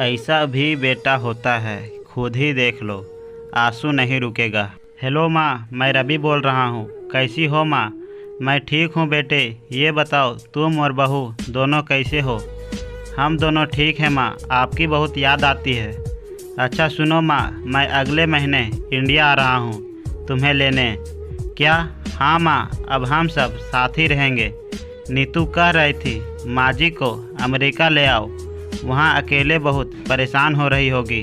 ऐसा भी बेटा होता है, खुद ही देख लो, आंसू नहीं रुकेगा। हेलो माँ, मैं रवि बोल रहा हूँ। कैसी हो माँ? मैं ठीक हूँ बेटे। ये बताओ तुम और बहू दोनों कैसे हो? हम दोनों ठीक हैं माँ, आपकी बहुत याद आती है। अच्छा सुनो माँ, मैं अगले महीने इंडिया आ रहा हूँ तुम्हें लेने। क्या? हाँ माँ, अब हम सब साथ ही रहेंगे। नीतू कह रही थी माँ जी को अमेरिका ले आओ, वहाँ अकेले बहुत परेशान हो रही होगी।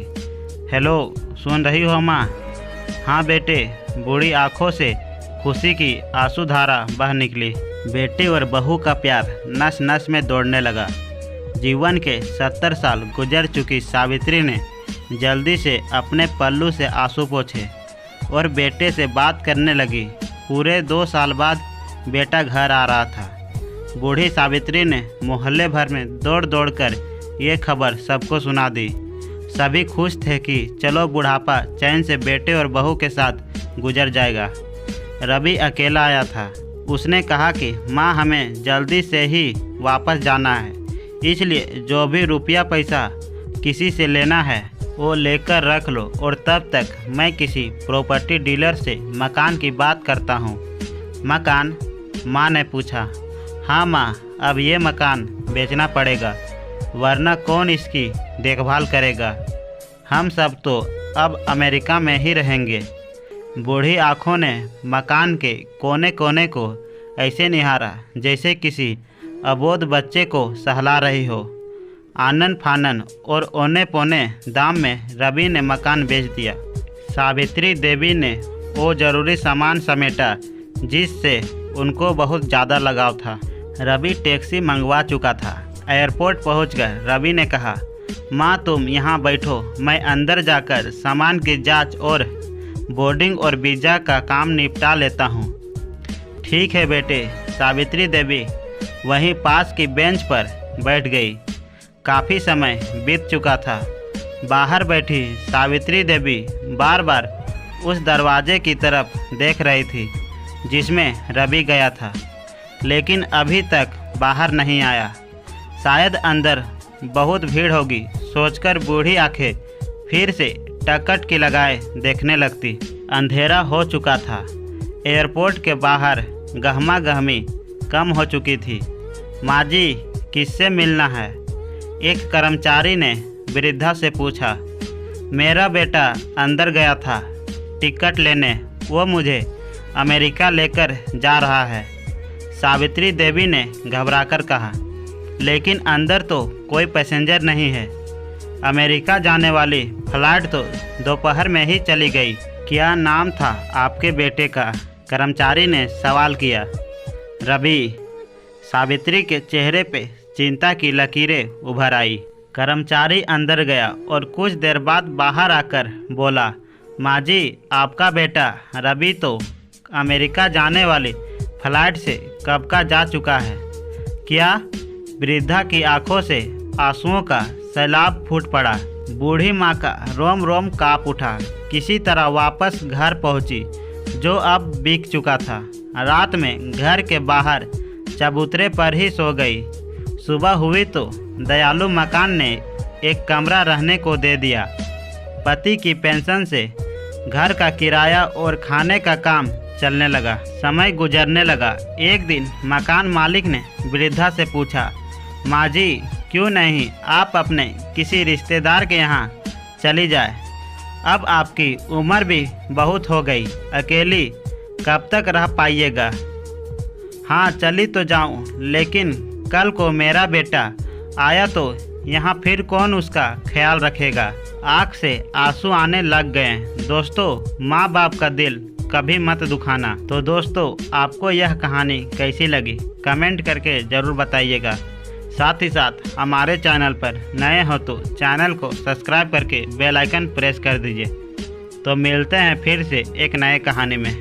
हेलो, सुन रही हो माँ? हाँ बेटे। बूढ़ी आंखों से खुशी की आंसुधारा बह निकली। बेटे और बहू का प्यार नस नस में दौड़ने लगा। जीवन के 70 साल गुजर चुकी सावित्री ने जल्दी से अपने पल्लू से आंसू पोंछे और बेटे से बात करने लगी। पूरे 2 साल बाद बेटा घर आ रहा था। बूढ़ी सावित्री ने मोहल्ले भर में दौड़ दौड़ कर ये खबर सबको सुना दी। सभी खुश थे कि चलो बुढ़ापा चैन से बेटे और बहू के साथ गुजर जाएगा। रवि अकेला आया था। उसने कहा कि माँ, हमें जल्दी से ही वापस जाना है, इसलिए जो भी रुपया पैसा किसी से लेना है वो लेकर रख लो, और तब तक मैं किसी प्रॉपर्टी डीलर से मकान की बात करता हूँ। मकान? माँ ने पूछा। हाँ माँ, अब ये मकान बेचना पड़ेगा, वरना कौन इसकी देखभाल करेगा? हम सब तो अब अमेरिका में ही रहेंगे। बूढ़ी आँखों ने मकान के कोने कोने को ऐसे निहारा जैसे किसी अबोध बच्चे को सहला रही हो। आनन फानन और औने पौने दाम में रवि ने मकान बेच दिया। सावित्री देवी ने वो ज़रूरी सामान समेटा जिससे उनको बहुत ज़्यादा लगाव था। रवि टैक्सी मंगवा चुका था। एयरपोर्ट पहुंचकर रवि ने कहा, माँ तुम यहाँ बैठो, मैं अंदर जाकर सामान की जांच और बोर्डिंग और वीज़ा का काम निपटा लेता हूँ। ठीक है बेटे। सावित्री देवी वहीं पास की बेंच पर बैठ गई। काफ़ी समय बीत चुका था। बाहर बैठी सावित्री देवी बार बार उस दरवाजे की तरफ देख रही थी जिसमें रवि गया था, लेकिन अभी तक बाहर नहीं आया। शायद अंदर बहुत भीड़ होगी सोचकर बूढ़ी आंखें फिर से टकटकी लगाए देखने लगती। अंधेरा हो चुका था। एयरपोर्ट के बाहर गहमा गहमी कम हो चुकी थी। माँ जी, किससे मिलना है? एक कर्मचारी ने वृद्धा से पूछा। मेरा बेटा अंदर गया था टिकट लेने, वो मुझे अमेरिका लेकर जा रहा है, सावित्री देवी ने घबराकर कहा। लेकिन अंदर तो कोई पैसेंजर नहीं है। अमेरिका जाने वाली फ्लाइट तो दोपहर में ही चली गई। क्या नाम था आपके बेटे का? कर्मचारी ने सवाल किया। रवि। सावित्री के चेहरे पे चिंता की लकीरें उभर आई। कर्मचारी अंदर गया और कुछ देर बाद बाहर आकर बोला, माँ जी, आपका बेटा रवि तो अमेरिका जाने वाली फ्लाइट से कब का जा चुका है। क्या? वृद्धा की आंखों से आंसुओं का सैलाब फूट पड़ा। बूढ़ी माँ का रोम रोम काँप उठा। किसी तरह वापस घर पहुँची जो अब बिक चुका था। रात में घर के बाहर चबूतरे पर ही सो गई। सुबह हुई तो दयालु मकान ने एक कमरा रहने को दे दिया। पति की पेंशन से घर का किराया और खाने का काम चलने लगा। समय गुजरने लगा। एक दिन मकान मालिक ने वृद्धा से पूछा, माँ जी, क्यों नहीं आप अपने किसी रिश्तेदार के यहाँ चली जाए? अब आपकी उम्र भी बहुत हो गई, अकेली कब तक रह पाइएगा? हाँ, चली तो जाऊँ, लेकिन कल को मेरा बेटा आया तो यहाँ फिर कौन उसका ख्याल रखेगा? आँख से आंसू आने लग गए। दोस्तों, माँ बाप का दिल कभी मत दुखाना। तो दोस्तों, आपको यह कहानी कैसी लगी कमेंट करके ज़रूर बताइएगा। साथ ही साथ हमारे चैनल पर नए हो तो चैनल को सब्सक्राइब करके बेल आइकन प्रेस कर दीजिए। तो मिलते हैं फिर से एक नए कहानी में।